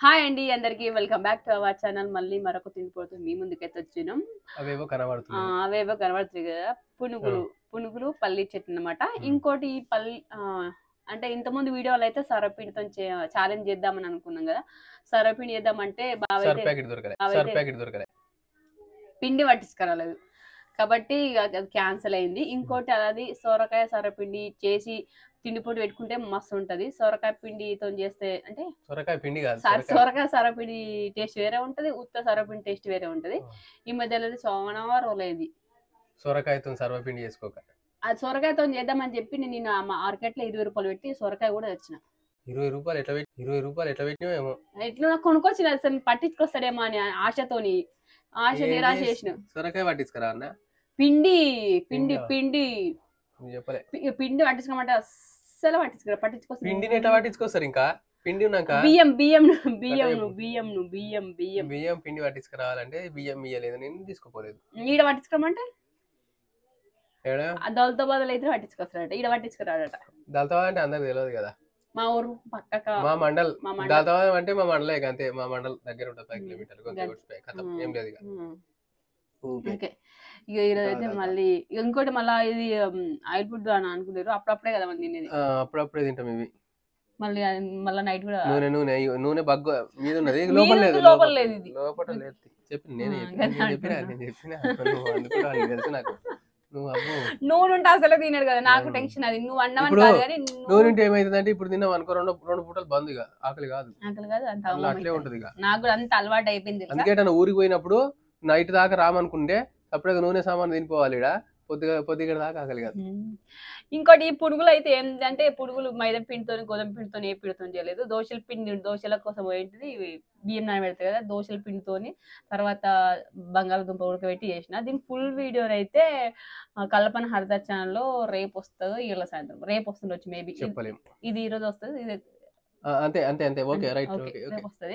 Hi అండి అందరికి welcome back to our channel. మళ్ళీ మరొక తిండిపోతూ మీ ముందుకైతే వచ్చినాం. అవేవో కనబడుతున్నాయి. అవేవో కనబడుతుంది కదా, పునుగులు పల్లి చెట్టు అనమాట. ఇంకోటి ఈ పల్లి అంటే ఇంతకుముందు వీడియోలో అయితే సరపిండితో ఛాలెంజ్ చేద్దామని అనుకున్నాం కదా. సరపిండి చేద్దామంటే పిండి పట్టించుకురాలేదు కాబట్టి అది క్యాన్సిల్ అయింది. ఇంకోటి అది సొరకాయ సరపిండి చేసి తిండిపోటు పెట్టుకుంటే మస్తు ఉంటది. సొరకాయ పిండితో చేస్తే అంటే సొరకాయ పిండి కాదు, సొరకాయ సరపిండి టేస్ట్ వేరే ఉంటది, ఉత్త సరపిండి టేస్ట్ వేరే ఉంటది. ఈ మధ్యలో సోమవారం రోలేదు సొరకాయతో సర్వపిండి చేసుకోక. అది సొరకాయతో చేద్దామని చెప్పి నేను మార్కెట్ లో 20 రూపాయలు పెట్టి సొరకాయ కూడా తెచ్చిన. 20 రూపాయలు ఎట్లా పెట్టినేమో. ఎట్లా నాకు కొనుక్కొచ్చిన అసలు పట్టించుకొస్తాడేమో అని ఆశతోని నిరాశ చేసిన. సొరకాయ పట్టించుకురా అన్న. పిండి పిండి పిండి చెప్పలే పిండి పట్టించుకోమంటే అస్సలు పట్టించుకొస్తారు. పిండిని ఎట్లా పట్టించుకొస్తారు? ఇంకా పిండి ఉన్నాక బియ్యం పిండి పట్టించుకురావాలంటే బియ్యం ఇయ్యలేదు, నేను తీసుకోపోలేదు. ఈడ పట్టించుకోమంటే దళతో బదులు అయితే పట్టించుకొస్తాడట, ఈడ పట్టించుకురాడట. దళితవాద అంటే అందరికి తెలియదు కదా. మా ఊరు పక్కక మా మండల్ దళితవాదం అంటే మా మండలే అంతే. మా మండల్ దగ్గర ఉంటుంది 5 కిలోమీటర్లు. ఏం లేదు ఇక ఈరోజు అయితే మళ్ళీ ఇంకోటి మళ్ళీ ఇది ఆయిల్ ఫుడ్ అని అనుకుంటారు. అప్పుడప్పుడే కదా మనం తినేది, అప్పుడప్పుడే తింటాం ఇవి. మళ్ళీ నైట్ కూడా నూనె బగ్గు మీద ఉన్నది, లోపల లేదు. ఇది లోపల లేదు చెప్పిన తెలుసు నాకు. నూనె ఉంటే అసలు తినడు కదా, నాకు టెన్షన్ అది. నువ్వు అన్నమని కాదు కానీ నూనె ఉంటే ఏమైతుందంటే ఇప్పుడు తిన్నాం అనుకో 2 పూటలు బంద్, ఇక ఆకలి కాదు అంత అట్లే ఉంటది. నాకు కూడా అంత అలవాటు అయిపోయింది. అందుకే ఊరికి పోయినప్పుడు నైట్ దాకా రామనుకుంటే అప్పుడే నూనె సామాన్ తినిపోవాలి. పొద్దుగడ దాకా ఆకలి కాదు. ఇంకోటి ఈ పునుగులు అయితే ఏంటంటే పునుగులు మైదా పిండితో గోధుమ పిండితో ఏ పిండితో చేయలేదు. దోశల కోసం ఏంటిది బియ్యం నానబెడతాయి కదా, దోశల పిండితోని తర్వాత బంగాళదుంప ఉడకబెట్టి చేసిన. దీని ఫుల్ వీడియో అయితే కల్పన హరిత ఛానల్లో రేపు వస్తుంది, ఈరోజు సాయంత్రం రేపు వస్తుండొచ్చు మేబీ. ఇది ఈ రోజు వస్తుంది, ఇది అంతే అంతే అంతే ఓకే రైట్ వస్తుంది.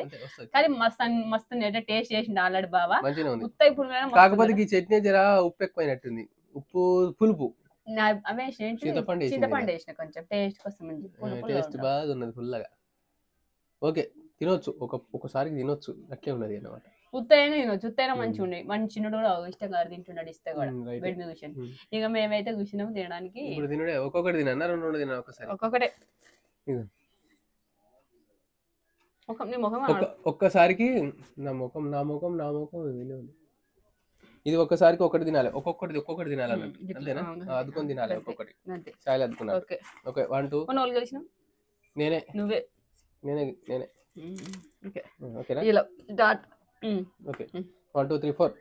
కానీ మస్తు టేస్ట్ చేసింది ఆల్రెడీ బావా. కాకపోతే ఈ చట్నీ జర ఉప్పు ఎక్కువైనట్టుంది, ఉప్పు పులుపు. అవే చింతపండు వేసిన కొంచెం టేస్ట్ కోసం. టేస్ట్ బాగా ఉన్నది ఫుల్గా. ఓకే తినొచ్చు, ఒకసారికి తినొచ్చు, అట్లే ఉన్నది అన్నమాట. ఉత్తైనా తినొచ్చు, ఉత్తైనా మంచిగా ఉండే. మంచి చిన్నడు కూడా ఇష్టంగా తింటున్నాడు, ఇస్తే కూడా బెడ్ మీద కూర్చొని. ఇక మేమైతే కూర్చున్నాము తినడానికి. ఒక్కొక్కటి తిన్నా 2 తిన్నా ఒకసారి, ఒక్కొక్కటే. ఒక్కసారికి నా ముఖం ఇది ఒక్కసారికి ఒకటి తినాలి, ఒక్కొక్కటి తినాలి అన్నట్టు. అంతేనా? అద్దుకొని తినాలి ఒక్కొక్కటి. చాయ్ అద్దుకున్నాను. ఓకే 1 2 నేనే 1 2 3 4.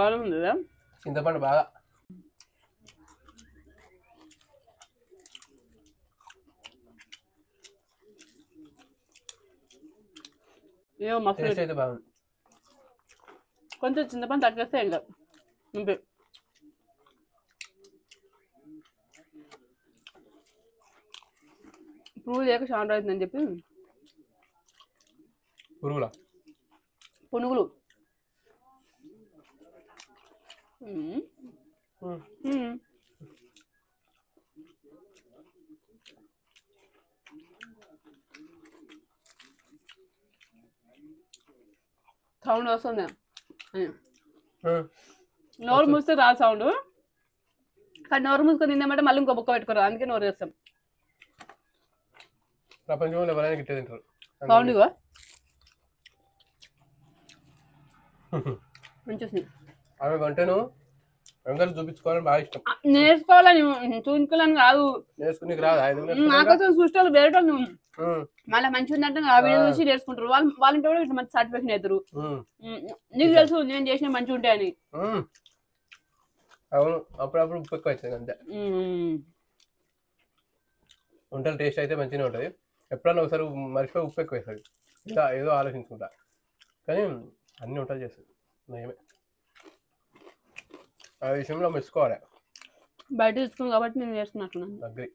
బాగుంది కదా చింతపండు బాగా. మస్తు బాగుంది. కొంచెం చింతపండు తగ్గేస్తే ఇంకా అంతే. పురుగు లేక చాలా అవుతుందని చెప్పి పునుగులు సౌండ్ వస్తుంది. నోరు మూస్తే రాదు సౌండ్, కానీ నోరు మూసుకొని తిందామంటే మళ్ళీ ఇంకో బొక్క పెట్టుకోరు, అందుకే నోరు వేస్తాం. ప్రపంచంలో ఎవరైనా గిట్టే తింటారు. సౌండ్ మంచి అవి వంటను చూపించుకోవాలని బాగా ఇష్టం. నేర్చుకోవాలని చూపించుకోవాలని కాదు, నేర్చుకుని రాదు. నాకోసం చూస్తే వేరే మళ్ళీ మంచిగా ఉందంటే ఆ వీడియో చూసి నేర్చుకుంటారు. వాళ్ళ కూడా ఇట్లా మంచి సర్టిఫికేషన్ అవుతారు. నీకు తెలుసు నేను చేసిన మంచిగా ఉంటాయని. అవును, అప్పుడప్పుడు ఉప్పు ఎక్కువ అవుతుంది అంతే. వంటలు టేస్ట్ అయితే మంచిగానే ఉంటుంది. ఎప్పుడన్నా ఒకసారి మర్చిపోయి ఉప్పు ఎక్కువ వేస్తుంది, ఏదో ఆలోచించుకుంటా. కానీ అన్ని వంటలు చేస్తుంది నయమే. ఆ విషయంలో మెచ్చుకోవాలి. బయట తీసుకున్నాను కాబట్టి నేను చేస్తున్నట్టున్నాను. అగ్రి.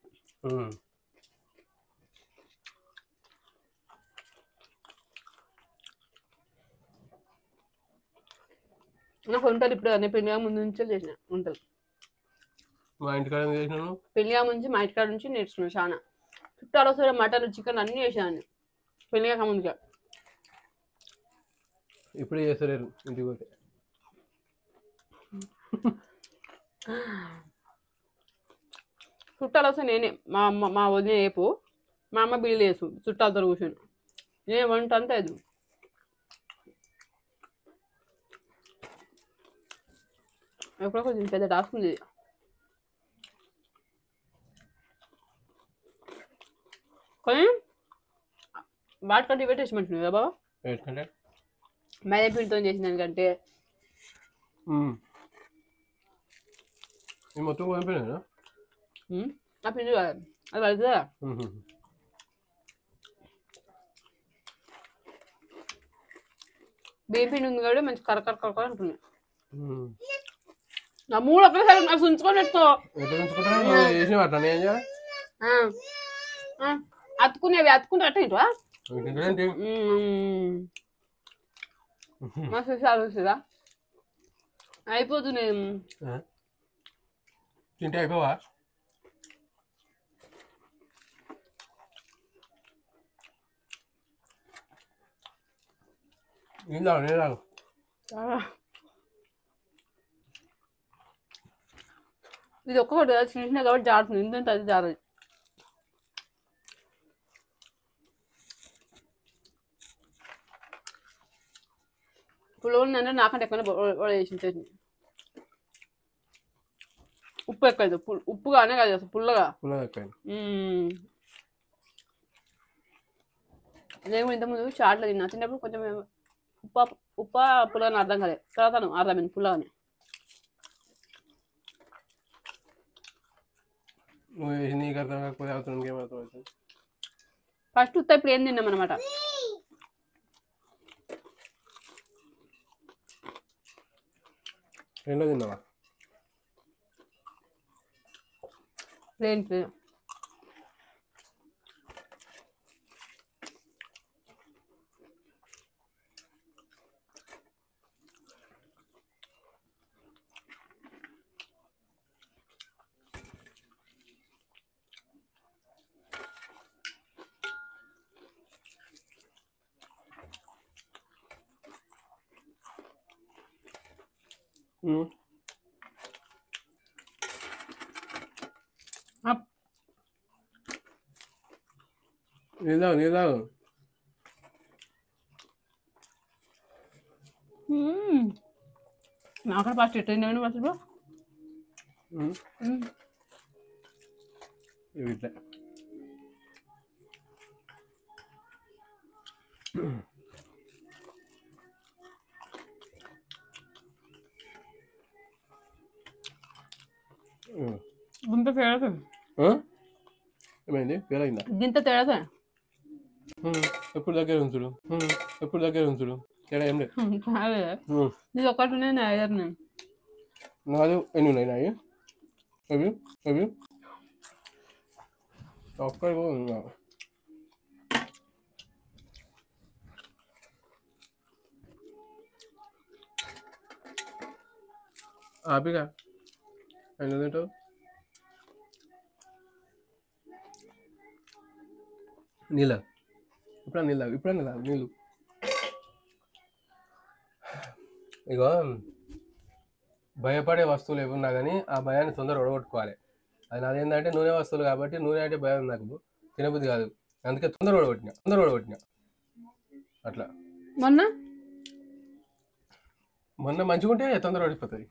నాకు వంటలు ఇప్పుడు అన్ని పెళ్ళి ముందు నుంచే చేసిన వంటలు. మా ఇంటికాడ ఏం చేసినాను? పెళ్ళిగా ముంచి మా ఇంటికాడ నుంచి నేర్చుకున్నాను చాలా. చుట్టాలు వస్తే మటన్ చికెన్ అన్నీ చేసాను పెళ్ళిగా ముందుగా. ఇప్పుడే చేస్తలేరు ఇంటికి పోతే. చుట్టాలు వస్తే నేనే మా అమ్మ మా వదిన వేపు మా అమ్మ బిల్లు వేసు చుట్టాలతో కూర్చొని నేను వంట అంతా ఇది. ఎప్పుడో కొంచెం పెద్ద టాస్క్ ఉంది. కానీ వాటికంటే ఇవే టేస్ట్ మంచిది కదా బాబా. ఎందుకంటే మైదా పిండితో చేసిన దానికంటే ఇది మొత్తం పంపినా ఆ పిండి కాదు అది పడుతుందా. బియ్యం పిండి ఉంది కాబట్టి మంచి కరకర కరకర ఉంటుంది. నా మూడు ఒక్కసారి నాకు ఉంచుకొని పెట్టుకో. అతుకునేవి అతుకుంటే అట్టేంటివా మస్తు ఆలోచిస్తుందా అయిపోతుంది. తింటే అయిపోవా? నేను ఇది ఒక్కటి చిన్న కాబట్టి జారుతుంది ఇంత అది జారదు. పుల్ల అంటే నాకంటే ఎక్కువ చేసిన చట్నీ. ఉప్పు ఎక్కువ ఉప్పుగానే కాదు అసలు పుల్లగా. నేను ఇంతకుముందు చాట్లో తిన్నా. తిన్నప్పుడు కొంచెం ఉప్ప పుల్లగా అర్థం కాలేదు. తర్వాత అర్థమైంది పుల్లగానే. ఫస్ట్ ఉత్త ఇప్పుడు ఏం తిన్నాం అనమాట. రెండో తిన్నావా? ప్లేన్ నీదా నాకడ ఫస్ట్ ఎట్టిందండి అసలు ఇట్లా గింత తేడా ఏమైంది? పేరైందా? గింత తేడా ఎప్పుడు దగ్గర ఉంచుడు ఎప్పుడు దగ్గర ఉంచుడు తేడా ఏం లేదు. ఇది ఒకటి ఉన్నాయి నా ఐదర్ నేను నాది ఎన్ని ఉన్నాయి నాయి అవి అవి ఒక్కడి ఆపిగా అయిన తింటావు. నీళ్ళ ఇప్పుడు నీళ్ళు ఇగో భయపడే వస్తువులు ఏమున్నా కానీ ఆ భయాన్ని తొందరగా ఒడగొట్టుకోవాలి. అది నాదేంటంటే నూనె వస్తువులు కాబట్టి నూనె అంటే భయం నాకు తినబుద్ధి కాదు. అందుకే తొందరగా ఒడగొట్టినా అట్లా. మొన్న మంచిగుంటే తొందరగా ఓడిపోతుంది.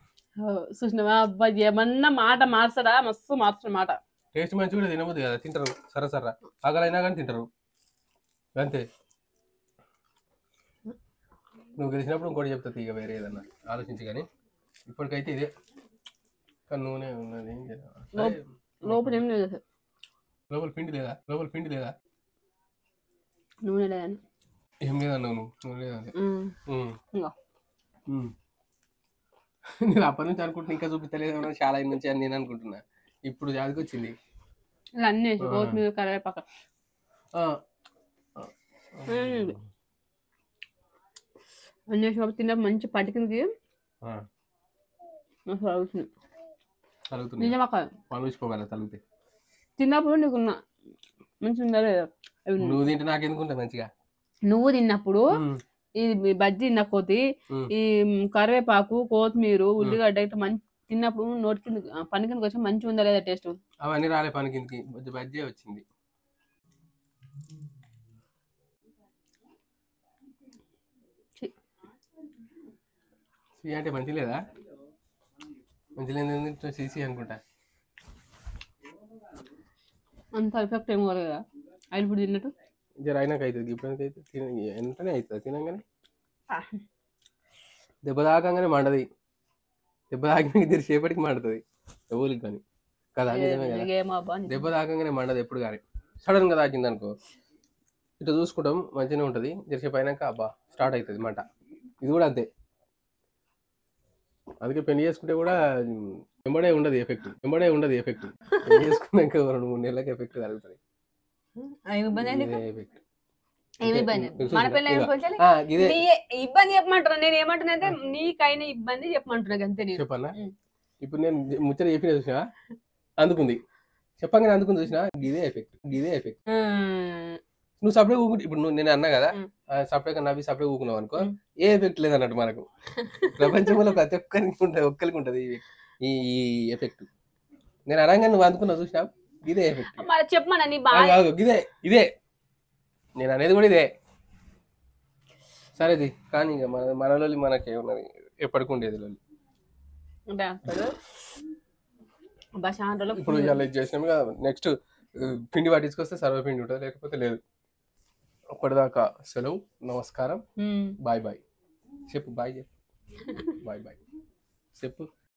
చూసినావా అబ్బాయి ఏమన్నా మాట మార్చడా మస్తు మార్చడం మాట. టేస్ట్ మంచిగా తినబుద్ది కదా తింటారు సరసరా ఆకలైనా కానీ తింటారు అంతే. నువ్వు గెలిచినప్పుడు ఇంకోటి చెప్తుంది ఇక వేరే ఏదన్నా ఆలోచించి. కానీ ఇప్పటికైతే ఇదే. కానీ నూనె ఉన్నది లోపల ఏం లేదు. లోపల పిండి లేదా? నూనె లేదని ఏం లేదన్నావు నువ్వు. నూనె లేదంటే నేను అప్పటి నుంచి అనుకుంటున్నా ఇంకా చూపించలేదు చాలా నుంచి అని నేను అనుకుంటున్నా. ఇప్పుడు జాతికి వచ్చింది అన్నీ కొత్తిమీర కరివేపాకు అన్నీ తిన్న మంచి పటికింది. తలుగుతున్నాయి నిజమా కాదు పాలు వేసుకోవాలి తలుగుతాయి. తిన్నప్పుడు నీకు మంచిగా ఉందా లేదా నువ్వు తింటే నాకెందుకుంటా మంచిగా. నువ్వు తిన్నప్పుడు ఈ బజ్జీ తిన్న కొద్ది ఈ కరివేపాకు కొత్తిమీర ఉల్లిగడ్డ ఇట్లా మంచి తిన్నప్పుడు నోటి కింద పని కిందకి వచ్చి మంచిగా ఉందా లేదా టేస్ట్. అవన్నీ రాలే పని కిందకి, బజ్జీ వచ్చింది. అంటే మంచి లేదా, మంచి లేదు సీసీ అనుకుంటా. అంత ఎఫెక్ట్ ఏమో కదా ఆయన ఇప్పుడు తిన్నట్టు జర అయినాక అవుతుంది. ఇప్పుడు అయితే వెంటనే అవుతుంది తినగానే. దెబ్బ తాకంగానే మండది, దెబ్బ తాకిన ఇద్దరు సేపటికి మండుతుంది ఎవరికి కానీ కదా. నిజమే కదా, దెబ్బ తాకంగానే మండదు ఎప్పుడు కానీ. సడన్గా తాకింది అనుకో ఇట్లా చూసుకుంటాం మంచిగానే ఉంటుంది. జరసేపు అయినాక అబ్బా స్టార్ట్ అవుతుంది మంట. ఇది కూడా అంతే. అందుకే పెళ్లి చేసుకుంటే కూడా ఎంబడే ఉండదు ఎఫెక్ట్, పెళ్లి చేసుకున్నాక 2-3 నెలలకు ఎఫెక్ట్ కలుగుతుంది. ఇబ్బంది చెప్పమంటున్నా. నేను ఏమంటున్నా నీకైనా ఇబ్బంది చెప్పమంటున్నా అంతే. చెప్పన్నా ఇప్పుడు నేను ముచ్చట చెప్పిన చూసినా అందుకుంది, చెప్పగానే అందుకుంది చూసినా ఇదే ఎఫెక్ట్. నువ్వు సపరేట్ ఊకుంటే ఇప్పుడు నేను అన్నా కదా సపరేట్గా నవ్వి సపరేట్ ఊకున్నావు అనుకో ఏ ఎఫెక్ట్ లేదన్నట్టు. మనకు ప్రపంచంలో ప్రతి ఒక్కరికి ఉంటుంది ఈ ఎఫెక్ట్. నేను అనగా నువ్వు అందుకున్నావు చూసినా ఇదే ఎఫెక్ట్. చెప్పమన్నా ఇదే నేను అనేది కూడా ఇదే. సరేది కానీ ఇక మనలో మనకి ఉన్నది ఎప్పటికి ఉండేది. ఇప్పుడు ఇలా చేసినాము కదా, నెక్స్ట్ పిండి పట్టించుకొస్తే సర్వపిండి ఉంటుంది, లేకపోతే లేదు. అప్పటిదాకా సెలవు, నమస్కారం, బాయ్ బాయ్ చెప్పు. బాయ్ చెప్పు, బాయ్ బాయ్ చెప్పు.